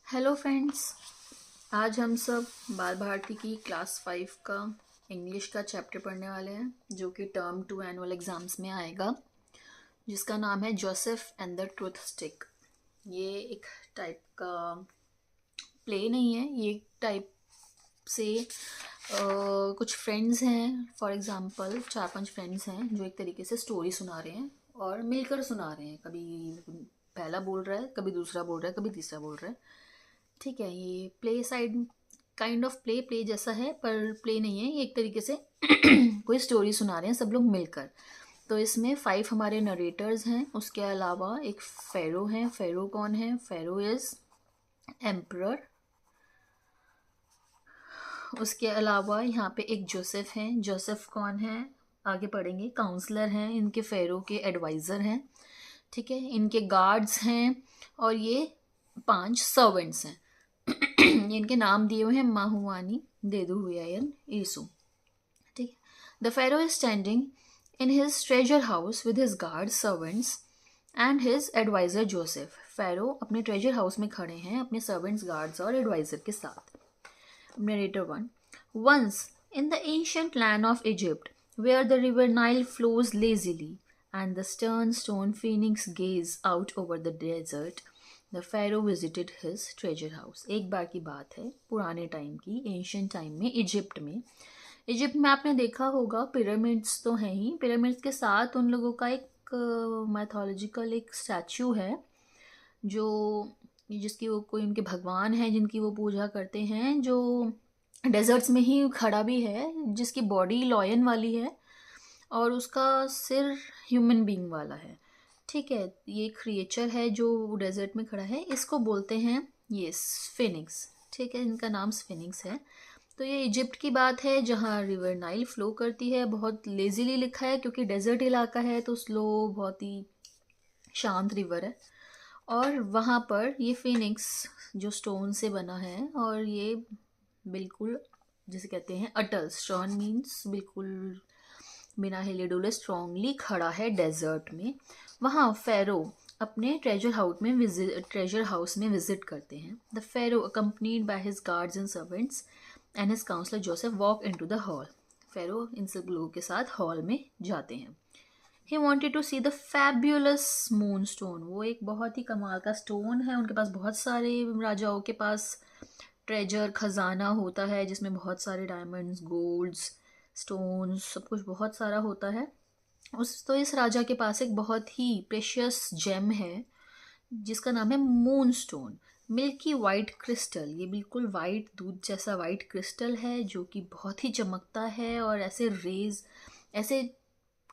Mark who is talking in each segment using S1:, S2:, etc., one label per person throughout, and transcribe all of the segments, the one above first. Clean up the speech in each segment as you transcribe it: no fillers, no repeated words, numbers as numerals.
S1: Hello friends. आज हम सब बाल भारती की क्लास 5 का इंग्लिश का चैप्टर पढ़ने वाले हैं जो कि टर्म 2 एनुअल एग्जाम्स में आएगा, जिसका नाम है Joseph and the truth stick. ये एक टाइप का प्ले नहीं है, ये एक टाइप से कुछ फ्रेंड्स हैं, फॉर एग्जांपल 4-5 फ्रेंड्स हैं जो एक तरीके से स्टोरी सुना रहे हैं और मिलकर सुना रहे हैं। कभी पहला बोल रहा है, कभी दूसरा बोल रहा है, कभी तीसरा बोल रहा है। ठीक है, ये play side kind of play जैसा है, पर प्ले नहीं है ये, एक तरीके से कोई स्टोरी सुना रहे हैं सब लोग मिलकर। तो इसमें 5 हमारे नरेटर्स हैं, उसके अलावा एक फेरो है। फेरो कौन है? फेरो इज एम्परर। उसके अलावा यहाँ पे एक जोसेफ हैं। जोसेफ कौन है? आगे पढ़ेंगे। काउंसलर हैं, इनके फेरो के एडवाइज़र हैं। ठीक है, इनके गार्ड्स हैं और ये 5 सर्वेंट्स हैं। ये इनके नाम दिए हुए हैं माहुआनी, देदुहुयायन, ईसु। ठीक है। The pharaoh is standing in his treasure house with his guard servants and his adviser Joseph. Pharaoh अपने ट्रेजर हाउस में खड़े हैं अपने सर्वेंट्स, गार्ड्स और एडवाइजर के साथ। Narrator 1. Once, in the ancient land of Egypt, where the river Nile flows lazily, and the stern stone phoenix gaze out over the desert, the pharaoh visited his treasure house. एक बार की बात है, पुराने time की, ancient time में, Egypt में। Egypt में आपने देखा होगा पिरामिड्स तो हैं ही, पिरामिड्स के साथ उन लोगों का एक मैथोलॉजिकल एक स्टैचू है जो जिसकी वो कोई उनके भगवान हैं जिनकी वो पूजा करते हैं, जो डेजर्ट्स में ही खड़ा भी है, जिसकी बॉडी लॉयन वाली है और उसका सिर ह्यूमन बीइंग वाला है। ठीक है, ये क्रिएचर है जो डेजर्ट में खड़ा है, इसको बोलते हैं ये स्फिनिक्स। ठीक है, इनका नाम स्फिनिक्स है। तो ये इजिप्ट की बात है जहाँ रिवर नाइल फ्लो करती है। बहुत लेजीली लिखा है क्योंकि डेजर्ट इलाका है, तो स्लो, बहुत ही शांत रिवर है। और वहाँ पर ये फिनिक्स जो स्टोन से बना है, और ये बिल्कुल जिसे कहते हैं अटल, स्टोन मीन्स बिल्कुल बिना हिले डुले स्ट्रांगली खड़ा है डेजर्ट में। वहाँ फेरो अपने ट्रेजर हाउस में विजिट करते हैं। The pharaoh accompanied by his guards and servants and his counsellor Joseph walk into the hall. Pharaoh इन सब लोगों के साथ हॉल में जाते हैं। He wanted to see the fabulous moonstone. वो एक बहुत ही कमाल का स्टोन है, उनके पास बहुत सारे राजाओं के पास ट्रेजर खजाना होता है जिसमें बहुत सारे डायमंड्स, गोल्ड्स, स्टोन्स, सब कुछ बहुत सारा होता है। इस राजा के पास एक बहुत ही प्रेशियस जेम है जिसका नाम है moon stone. Milky white crystal, ये बिल्कुल वाइट, दूध जैसा वाइट क्रिस्टल है जो कि बहुत ही चमकता है, और ऐसे रेज, ऐसे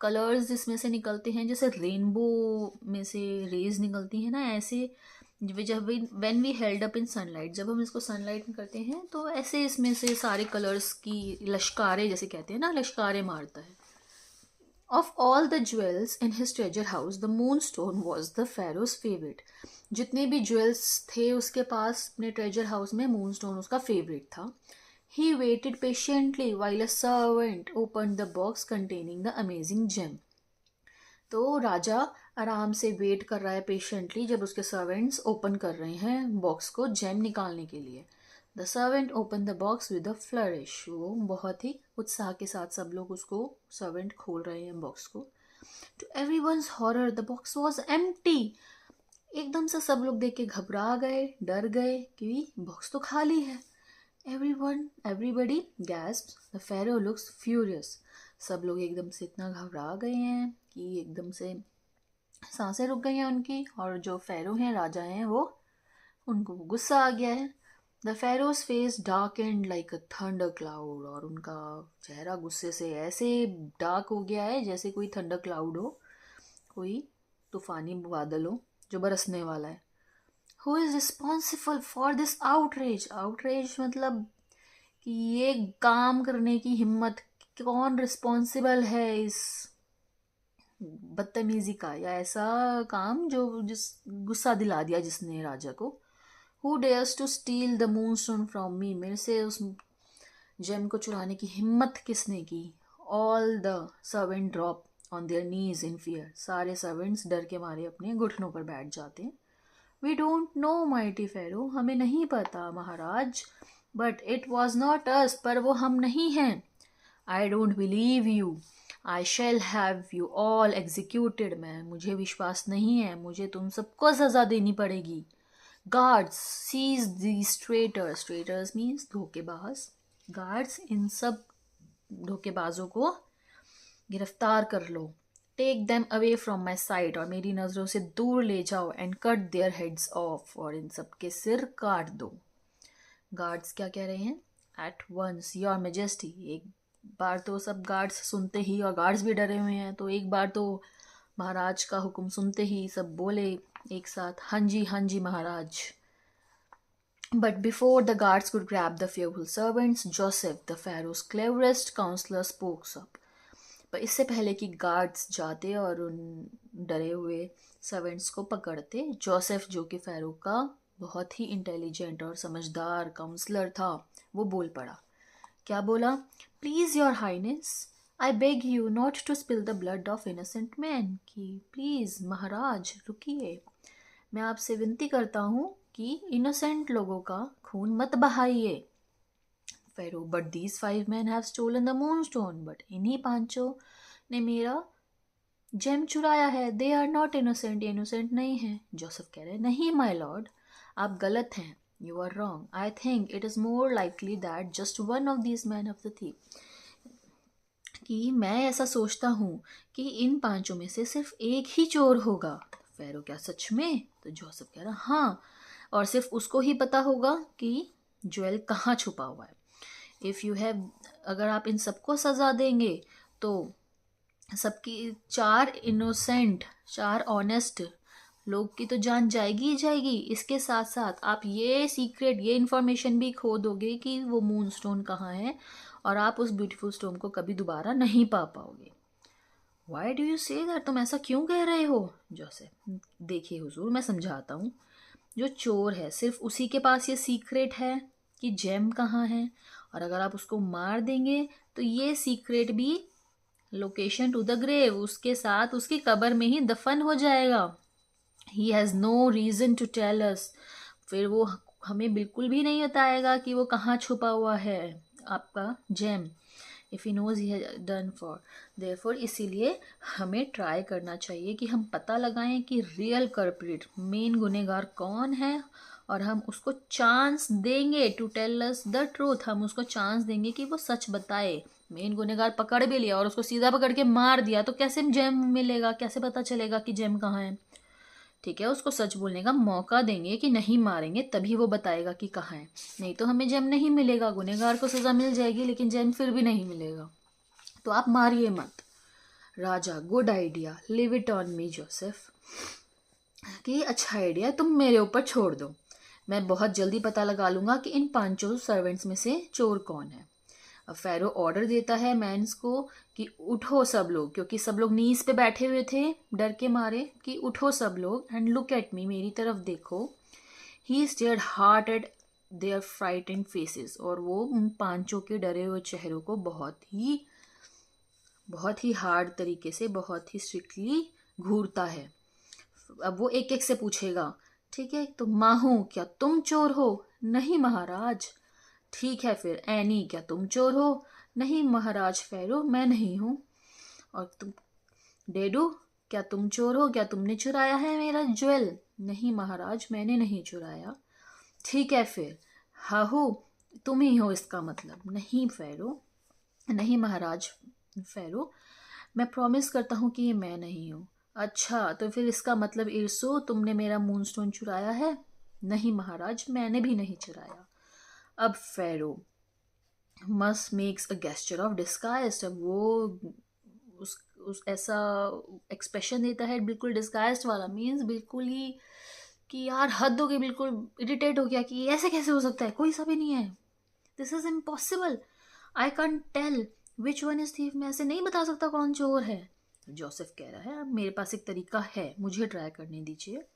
S1: कलर्स इसमें से निकलते हैं जैसे रेनबो में से रेज निकलती है ना, ऐसे जब when we held up in sunlight, जब हम इसको सनलाइट में करते हैं तो ऐसे इसमें से सारे कलर्स की लश्कारे, जैसे कहते हैं ना, लश्कारे मारता है। Of all the jewels in his treasure house the moon stone was the Feroz favourite. जितने भी ज्वेल्स थे उसके पास अपने ट्रेजर हाउस में, मून स्टोन उसका फेवरेट था। He waited patiently while a servant opened the box containing the amazing gem. तो राजा आराम से वेट कर रहा है पेशेंटली जब उसके सर्वेंट्स ओपन कर रहे हैं बॉक्स को जेम निकालने के लिए। The servant open the box with a flourish. वो बहुत ही उत्साह के साथ सब लोग उसको, सर्वेंट खोल रहे हैं बॉक्स को। To everyone's horror the box was empty. एकदम से सब लोग देख के घबरा गए, डर गए कि बॉक्स तो खाली है। Everybody gasped. The pharaoh looks furious. सब लोग एकदम से इतना घबरा गए हैं कि एकदम से सांसें रुक गई हैं उनकी, और जो फेरो हैं, राजा हैं, वो उनको गुस्सा आ गया है। The Feroz face dark and like a thunder cloud. और उनका चेहरा गुस्से से ऐसे डार्क हो गया है जैसे कोई थंडर क्लाउड हो, कोई तूफानी बादल हो जो बरसने वाला है। Who is responsible for this outrage? Outrage मतलब कि ये काम करने की हिम्मत, कौन रिस्पॉन्सिबल है इस बदतमीजी का, या ऐसा काम जो जिस गुस्सा दिला दिया जिसने राजा को। Who dares to steal the moonstone from me? मेरे से उस जेम को चुराने की हिम्मत किसने की? All the servant drop on their knees in fear. सारे सर्वेंट्स डर के मारे अपने घुटनों पर बैठ जाते हैं। We don't know mighty pharaoh, हमें नहीं पता महाराज। But it was not us, पर वो हम नहीं हैं। I don't believe you, I shall have you all executed, मैं मुझे विश्वास नहीं है, मुझे तुम सबको सजा देनी पड़ेगी। Guards seize these traitors, traitors means धोखेबाज, गार्ड्स इन सब धोखेबाजों को गिरफ्तार कर लो। Take them away from my sight, और मेरी नज़रों से दूर ले जाओ। And cut their heads off, और इन सब के सिर काट दो। गार्ड्स क्या कह रहे हैं? एट वंस योर मेजेस्टी, एक बार तो सब गार्ड्स सुनते ही, और गार्ड्स भी डरे हुए हैं, तो एक बार तो महाराज का हुक्म सुनते ही सब बोले एक साथ, हाँ जी महाराज। But before the guards could grab the fearful servants, Joseph, the Pharaoh's cleverest counselor, spoke up. पर इससे पहले कि गार्ड्स जाते और उन डरे हुए सर्वेंट्स को पकड़ते, जोसेफ जो कि फ़ैरो का बहुत ही इंटेलिजेंट और समझदार काउंसलर था, वो बोल पड़ा। क्या बोला? Please your highness, I beg you not to spill the blood of innocent man, कि प्लीज़ महाराज रुकिए, मैं आपसे विनती करता हूँ कि इनोसेंट लोगों का खून मत बहाइए। Pharaoh, but these 5 men have stolen the moonstone, but इन्हीं पांचों ने मेरा जेम चुराया है। दे आर नॉट इनोसेंट, ये इनोसेंट नहीं है। जोसेफ कह रहे नहीं माय लॉर्ड, आप गलत हैं, you are wrong. I think it is more likely that just one of these man of the thief, कि मैं ऐसा सोचता हूँ कि इन पांचों में से सिर्फ एक ही चोर होगा। फेरो, क्या सच में? तो जोसेफ कह रहा हाँ, और सिर्फ उसको ही पता होगा कि ज्वेल कहाँ छुपा हुआ है। इफ़ यू हैव, अगर आप इन सबको सज़ा देंगे तो सबकी 4 इनोसेंट, 4 ऑनेस्ट लोग की तो जान जाएगी ही जाएगी। इसके साथ साथ आप ये सीक्रेट, ये इन्फॉर्मेशन भी खो दोगे कि वो मून स्टोन कहाँ है, और आप उस ब्यूटीफुल स्टोन को कभी दोबारा नहीं पा पाओगे। Why do you say that, तुम ऐसा क्यों कह रहे हो? जोसेफ, देखिए हुजूर, मैं समझाता हूँ। जो चोर है सिर्फ उसी के पास ये सीक्रेट है कि जेम कहाँ है, और अगर आप उसको मार देंगे तो ये सीक्रेट भी लोकेशन टू द ग्रेव, उसके साथ उसकी कब्र में ही दफन हो जाएगा। He has no reason to tell us, फिर वो हमें बिल्कुल भी नहीं बताएगा कि वो कहाँ छुपा हुआ है आपका gem. If he knows he has done for, therefore इसीलिए हमें ट्राई करना चाहिए कि हम पता लगाएं कि रियल कल्प्रिट, मेन गुनहगार कौन है, और हम उसको चांस देंगे to tell us the truth, हम उसको चांस देंगे कि वो सच बताए। मेन गुनहगार पकड़ भी लिया और उसको सीधा पकड़ के मार दिया तो कैसे जेम मिलेगा, कैसे पता चलेगा कि जेम कहाँ है? ठीक है, उसको सच बोलने का मौका देंगे कि नहीं मारेंगे, तभी वो बताएगा कि कहाँ है, नहीं तो हमें जेम नहीं मिलेगा। गुनहगार को सज़ा मिल जाएगी लेकिन जेम फिर भी नहीं मिलेगा। तो आप मारिए मत। राजा, good idea, leave it on me Joseph, कि अच्छा आइडिया, तुम मेरे ऊपर छोड़ दो, मैं बहुत जल्दी पता लगा लूँगा कि इन पांचों सर्वेंट्स में से चोर कौन है। अब फेरो ऑर्डर देता है मैंस को कि उठो सब लोग, क्योंकि सब लोग नीज पे बैठे हुए थे डर के मारे, कि उठो सब लोग एंड लुक एट मी, मेरी तरफ देखो। He stared hard at their frightened faces, और वो उन पांचों के डरे हुए चेहरों को बहुत ही हार्ड तरीके से, बहुत ही स्ट्रिक्टली घूरता है। अब वो एक एक से पूछेगा, ठीक है, तो माहू, क्या तुम चोर हो? नहीं महाराज। ठीक है फिर एनी, क्या तुम चोर हो? नहीं महाराज फेरो, मैं नहीं हूँ। और तुम डेडू, क्या तुम चोर हो? क्या तुमने चुराया है मेरा ज्वेल? नहीं महाराज, मैंने नहीं चुराया। ठीक है फिर हाहू, तुम ही हो इसका मतलब? नहीं फेरो, नहीं महाराज फेरो, मैं प्रॉमिस करता हूँ कि ये मैं नहीं हूँ। अच्छा, तो फिर इसका मतलब इर्सो, तुमने मेरा मूनस्टोन चुराया है? नहीं महाराज, मैंने भी नहीं चुराया। अब pharaoh must makes a gesture of disguise, अब वो उस ऐसा एक्सप्रेशन देता है बिल्कुल डिस्गाइज वाला, मीन्स बिल्कुल ही कि यार हद हो गई, बिल्कुल इरिटेट हो गया कि ऐसे कैसे हो सकता है, कोई सा भी नहीं है, this is impossible, I can tell which one is thief, मैं ऐसे नहीं बता सकता कौन चोर है। जोसेफ कह रहा है मेरे पास एक तरीका है, मुझे ट्राई करने दीजिए।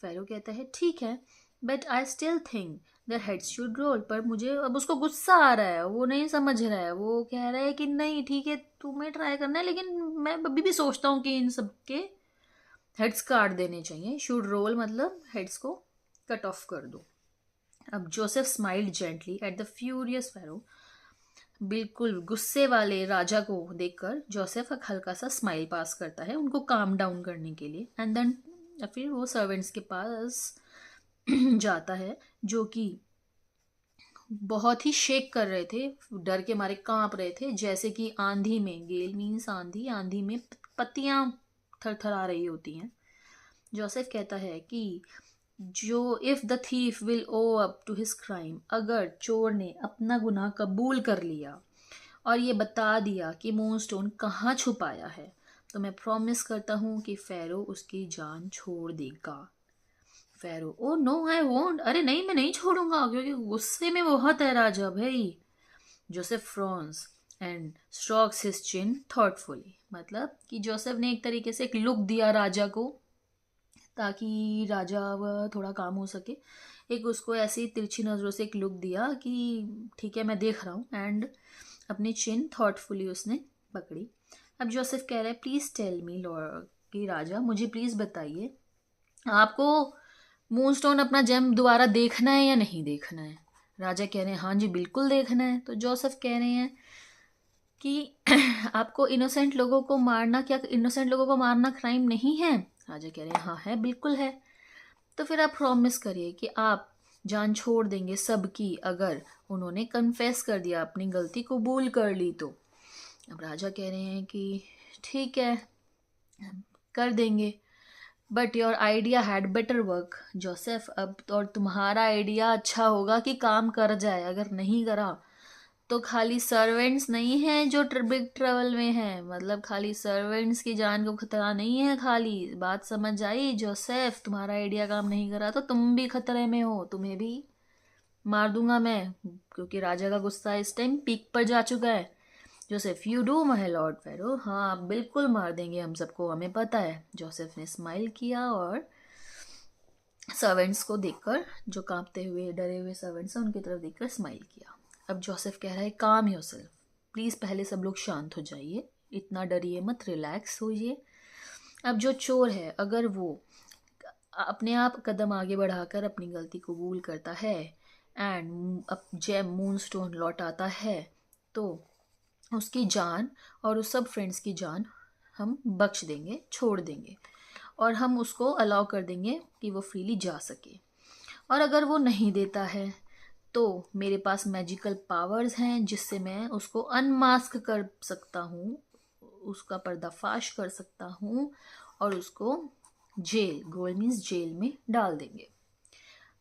S1: फेरो कहता है ठीक है, but I still think their heads should roll, पर मुझे अब उसको गुस्सा आ रहा है, वो नहीं समझ रहा है, वो कह रहा है कि नहीं ठीक है तुम्हें ट्राई करना है, लेकिन मैं अभी भी सोचता हूँ कि इन सब के हेड्स काट देने चाहिए, शुड रोल मतलब हेड्स को कट ऑफ कर दो। अब Joseph smiled gently at the furious pharaoh, बिल्कुल गुस्से वाले राजा को देखकर जोसेफ एक हल्का सा स्माइल पास करता है उनको काम डाउन करने के लिए। एंड देन फिर वो सर्वेंट्स के पास जाता है जो कि बहुत ही शेक कर रहे थे, डर के मारे कांप रहे थे, जैसे कि आंधी में, गेल मीन्स आंधी, आंधी में पत्तियां थरथरा रही होती हैं। जोसेफ कहता है कि जो if the thief will own up to his crime, अगर चोर ने अपना गुनाह कबूल कर लिया और ये बता दिया कि मूनस्टोन कहाँ छुपाया है, तो मैं प्रॉमिस करता हूँ कि फेरो उसकी जान छोड़ देगा। फेरो, ओ नो आई वोंट, अरे नहीं मैं नहीं छोड़ूंगा, क्योंकि गुस्से में बहुत है राजा भाई। Joseph Fronx and strokes his chin thoughtfully, मतलब कि जोसेफ ने एक तरीके से एक लुक दिया राजा को ताकि राजा वह थोड़ा काम हो सके। एक उसको ऐसी तिरछी नज़रों से एक लुक दिया कि ठीक है मैं देख रहा हूँ, एंड अपनी चिन थॉटफुली उसने पकड़ी। अब जोसेफ कह रहा है प्लीज़ टेल मी लॉर्ड, कि राजा मुझे प्लीज़ बताइए आपको मूनस्टोन अपना जेम दोबारा देखना है या नहीं देखना है। राजा कह रहे हैं हाँ जी बिल्कुल देखना है। तो जोसेफ कह रहे हैं कि आपको इनोसेंट लोगों को मारना, क्या इनोसेंट लोगों को मारना क्राइम नहीं है। राजा कह रहे हैं हाँ है, बिल्कुल है। तो फिर आप प्रॉमिस करिए कि आप जान छोड़ देंगे सबकी अगर उन्होंने कन्फेस कर दिया, अपनी गलती कबूल कर ली तो। अब राजा कह रहे हैं कि ठीक है कर देंगे, but your idea had better work Joseph. अब तो और तुम्हारा आइडिया अच्छा होगा कि काम कर जाए, अगर नहीं करा तो खाली सर्वेंट्स नहीं हैं जो बिग ट्रबल में हैं, मतलब खाली सर्वेंट्स की जान को खतरा नहीं है। खाली बात समझ आई जोसेफ, तुम्हारा आइडिया काम नहीं करा तो तुम भी खतरे में हो, तुम्हें भी मार दूंगा मैं, क्योंकि राजा का गुस्सा इस टाइम पीक पर जा चुका है। Joseph, you do my lord pharaoh, हाँ आप बिल्कुल मार देंगे हम सबको, हमें पता है। जोसेफ ने स्माइल किया और सर्वेंट्स को देखकर, जो कांपते हुए डरे हुए सर्वेंट्स हैं उनकी तरफ देखकर स्माइल किया। अब जोसेफ कह रहा है काम योरसेल्फ, प्लीज़ पहले सब लोग शांत हो जाइए, इतना डरिए मत, रिलैक्स होइए। अब जो चोर है अगर वो अपने आप कदम आगे बढ़ाकर अपनी गलती कबूल करता है एंड अब जेम मूनस्टोन लौटाता है, तो उसकी जान और उस सब फ्रेंड्स की जान हम बख्श देंगे, छोड़ देंगे, और हम उसको अलाउ कर देंगे कि वो फ्रीली जा सके। और अगर वो नहीं देता है तो मेरे पास मैजिकल पावर्स हैं जिससे मैं उसको अनमास्क कर सकता हूँ, उसका पर्दाफाश कर सकता हूँ और उसको जेल, गोल्ड मीन्स जेल में डाल देंगे।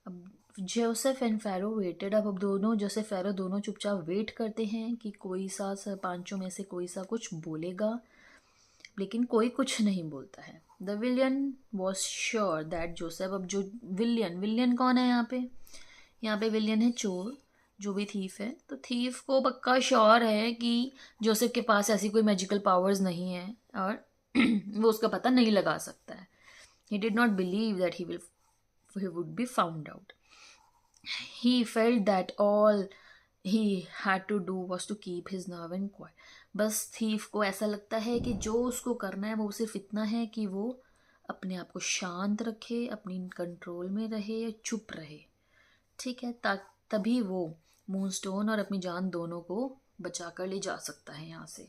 S1: अब जोसेफ एंड फेरो वेटेड, अब दोनों जोसेफ फेरो दोनों चुपचाप वेट करते हैं कि कोई सा पांचों में से कोई सा कुछ बोलेगा, लेकिन कोई कुछ नहीं बोलता है। The villain was sure that Joseph, अब जो विलियन, विलियन कौन है यहाँ पे, यहाँ पे विलियन है चोर, जो भी थीफ है। तो थीफ को पक्का श्योर है कि जोसेफ के पास ऐसी कोई मैजिकल पावर्स नहीं है और वो उसका पता नहीं लगा सकता है। He did not believe that he would be found out. He felt that all he had to do was to keep his nerve and quiet. बस थीफ को ऐसा लगता है कि जो उसको करना है वो सिर्फ इतना है कि वो अपने आप को शांत रखे, अपनी कंट्रोल में रहे, चुप रहे, ठीक है, तभी वो मूनस्टोन और अपनी जान दोनों को बचा कर ले जा सकता है यहाँ से।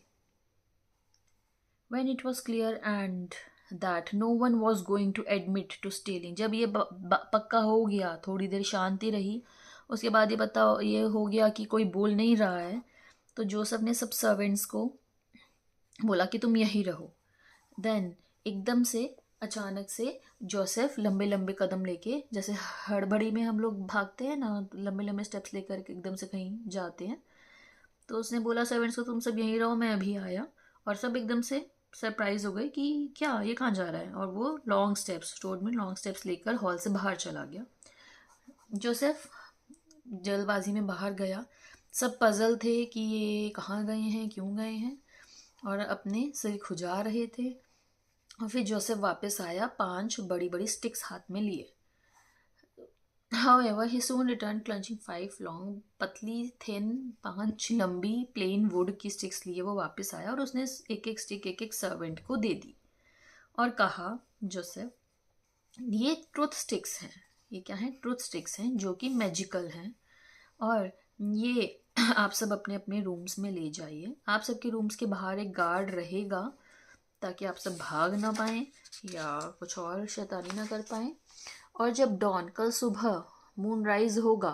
S1: When it was clear and that no one was going to admit to stealing, जब ये पक्का हो गया, थोड़ी देर शांति रही, उसके बाद ये हो गया कि कोई बोल नहीं रहा है, तो जोसेफ ने सब सर्वेंट्स को बोला कि तुम यहीं रहो। देन एकदम से अचानक से जोसेफ लंबे लंबे कदम लेके, जैसे हड़बड़ी में हम लोग भागते हैं ना, लंबे लंबे स्टेप्स लेकर एकदम से कहीं जाते हैं, तो उसने बोला सर्वेंट्स को तुम सब यहीं रहो, मैं अभी आया। और सब एकदम से सरप्राइज हो गए कि क्या ये कहाँ जा रहा है, और वो लॉन्ग स्टेप्स, रोड में लॉन्ग स्टेप्स लेकर हॉल से बाहर चला गया। जोसेफ जल्दबाजी में बाहर गया, सब पजल थे कि ये कहाँ गए हैं, क्यों गए हैं, और अपने सिर खुजा रहे थे। और फिर जोसेफ वापस आया 5 बड़ी बड़ी स्टिक्स हाथ में लिए। However, he soon returned clutching 5 long, पतली थिन 5 लंबी प्लेन वुड की स्टिक्स लिए वो वापस आया और उसने एक एक स्टिक एक एक सर्वेंट को दे दी। और कहा जोसेफ, ये ट्रुथ स्टिक्स हैं, ये क्या है, ट्रुथ स्टिक्स हैं जो कि मैजिकल हैं, और ये आप सब अपने अपने रूम्स में ले जाइए। आप सबके रूम्स के बाहर एक गार्ड रहेगा ताकि आप सब भाग ना पाएँ या कुछ और शैतानी ना कर पाएँ। और जब डॉन, कल सुबह मून राइज होगा,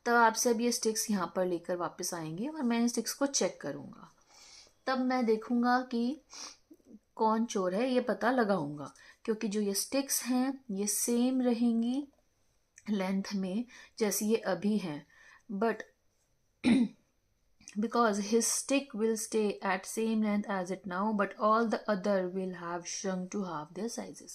S1: तब आप सब ये स्टिक्स यहाँ पर लेकर वापस आएंगे और मैं इन स्टिक्स को चेक करूँगा। तब मैं देखूँगा कि कौन चोर है, ये पता लगाऊंगा, क्योंकि जो ये स्टिक्स हैं ये सेम रहेंगी लेंथ में जैसी ये अभी हैं, but because his stick will stay at same length as it now, but all the other will have shrunk to half their sizes।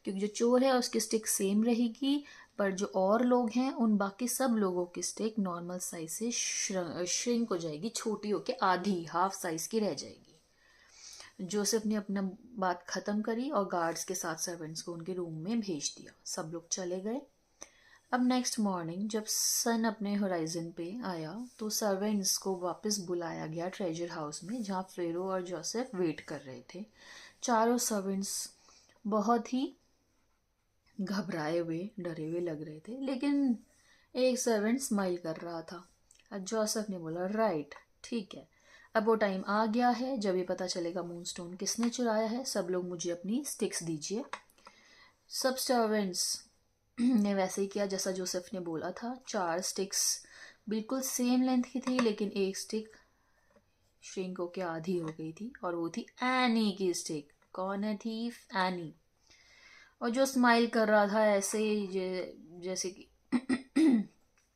S1: क्योंकि जो चोर है उसकी स्टिक सेम रहेगी, पर जो और लोग हैं उन बाकी सब लोगों की स्टिक नॉर्मल साइज से श्रिंक हो जाएगी, छोटी होके आधी, हाफ साइज की रह जाएगी। जोसेफ ने अपना बात ख़त्म करी और गार्ड्स के साथ सर्वेंट्स को उनके रूम में भेज दिया। सब लोग चले गए। अब नेक्स्ट मॉर्निंग जब सन अपने होराइजन पे आया तो सर्वेंट्स को वापस बुलाया गया ट्रेजर हाउस में, जहाँ फेरो और जोसेफ वेट कर रहे थे। चारों सर्वेंट्स बहुत ही घबराए हुए, डरे हुए लग रहे थे, लेकिन एक सर्वेंट स्माइल कर रहा था। अब जोसेफ ने बोला, राइट, ठीक है, अब वो टाइम आ गया है जब ये पता चलेगा मूनस्टोन किसने चुराया है। सब लोग मुझे अपनी स्टिक्स दीजिए। सब सर्वेंट्स ने वैसे ही किया जैसा जोसेफ ने बोला था। 4 स्टिक्स बिल्कुल सेम लेंथ की थी, लेकिन एक स्टिक श्रिंक होके आधी हो गई थी, और वो थी एनी की स्टिक। कौन है थीफ? एनी। और जो स्माइल कर रहा था ऐसे जैसे कि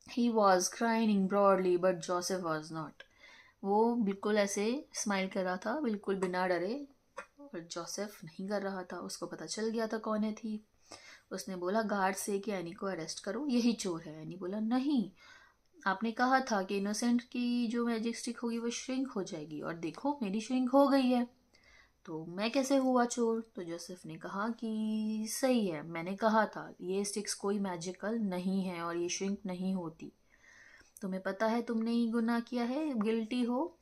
S1: he was crying broadly but Joseph was not. वो बिल्कुल ऐसे स्माइल कर रहा था, बिल्कुल बिना डरे, और जोसेफ नहीं कर रहा था। उसको पता चल गया था कौन है थी। उसने बोला गार्ड से कि एनी को अरेस्ट करो, यही चोर है। एनी बोला, नहीं, आपने कहा था कि इनोसेंट की जो मैजिक स्टिक होगी वो श्रिंक हो जाएगी, और देखो मेरी श्रिंक हो गई है, तो मैं कैसे हुआ चोर? तो जोसेफ ने कहा कि सही है, मैंने कहा था ये स्टिक्स कोई मैजिकल नहीं है और ये श्रिंक नहीं होती। तुम्हें पता है तुमने ही गुनाह किया है, गिल्टी हो,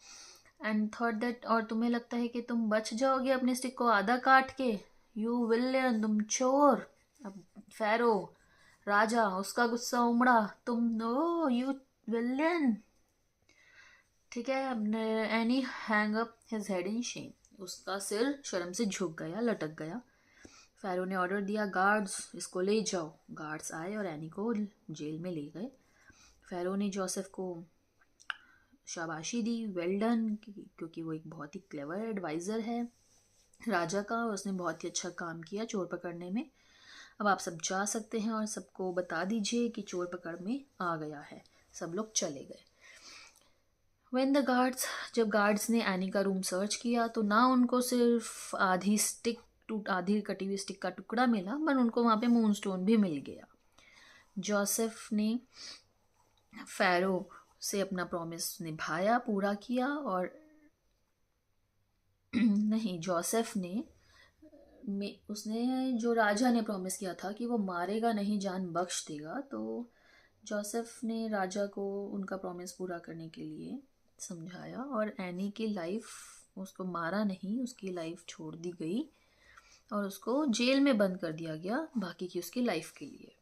S1: एंड थॉट दैट, और तुम्हें लगता है कि तुम बच जाओगे अपने स्टिक को आधा काट के। यू विलेन, तुम चोर। अब फेरो राजा, उसका गुस्सा उमड़ा, तुम नो यू विलेन। ठीक है, अब any hang up his head in Shem. उसका सिर शर्म से झुक गया, लटक गया। फेरो ने ऑर्डर दिया, गार्ड्स इसको ले जाओ। गार्ड्स आए और एनी को जेल में ले गए। फेरो ने जोसेफ को शाबाशी दी, वेल डन, क्योंकि वो एक बहुत ही क्लेवर एडवाइज़र है राजा का, उसने बहुत ही अच्छा काम किया चोर पकड़ने में। अब आप सब जा सकते हैं और सबको बता दीजिए कि चोर पकड़ में आ गया है। सब लोग चले गए। When the guards, जब गार्ड्स ने एनी का रूम सर्च किया तो ना उनको सिर्फ आधी कटी हुई स्टिक का टुकड़ा मिला, पर उनको वहाँ पे मूनस्टोन भी मिल गया। जोसेफ ने फेरो से अपना प्रॉमिस निभाया, पूरा किया, और नहीं, जोसेफ ने उसने जो राजा ने प्रॉमिस किया था कि वो मारेगा नहीं, जान बख्श देगा, तो जोसेफ ने राजा को उनका प्रॉमिस पूरा करने के लिए समझाया, और एनी की लाइफ, उसको मारा नहीं, उसकी लाइफ छोड़ दी गई और उसको जेल में बंद कर दिया गया बाकी की उसकी लाइफ के लिए।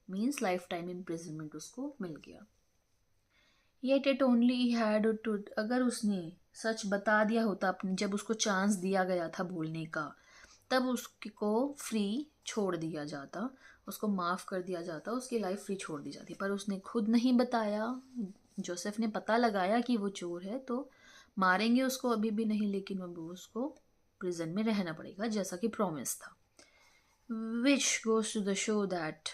S1: मीन्स लाइफ टाइम इम्प्रिजनमेंट उसको मिल गया। Yet it only had to, अगर उसने सच बता दिया होता अपने, जब उसको चांस दिया गया था बोलने का, तब उसको फ्री छोड़ दिया जाता, उसको माफ़ कर दिया जाता, उसकी लाइफ फ्री छोड़ दी जाती, पर उसने खुद नहीं बताया। जोसेफ ने पता लगाया कि वो चोर है, तो मारेंगे उसको अभी भी नहीं, लेकिन अब उसको प्रिजन में रहना पड़ेगा जैसा कि प्रॉमिस था। Which goes to the show that,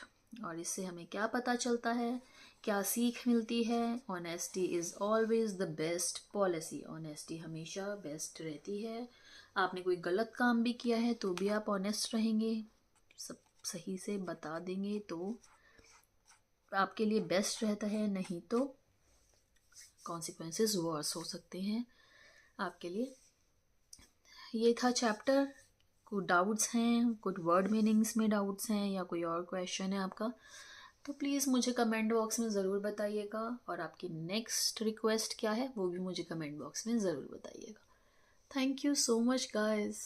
S1: और इससे हमें क्या पता चलता है, क्या सीख मिलती है? Honesty is always the best policy. Honesty हमेशा बेस्ट रहती है। आपने कोई गलत काम भी किया है तो भी आप ऑनेस्ट रहेंगे, सब सही से बता देंगे तो आपके लिए बेस्ट रहता है, नहीं तो कॉन्सिक्वेंसेस वर्स हो सकते हैं आपके लिए। ये था चैप्टर। कुछ डाउट्स हैं, कुछ वर्ड मीनिंग्स में डाउट्स हैं, या कोई और क्वेश्चन है आपका, तो प्लीज़ मुझे कमेंट बॉक्स में ज़रूर बताइएगा, और आपकी नेक्स्ट रिक्वेस्ट क्या है वो भी मुझे कमेंट बॉक्स में ज़रूर बताइएगा। Thank you so much guys.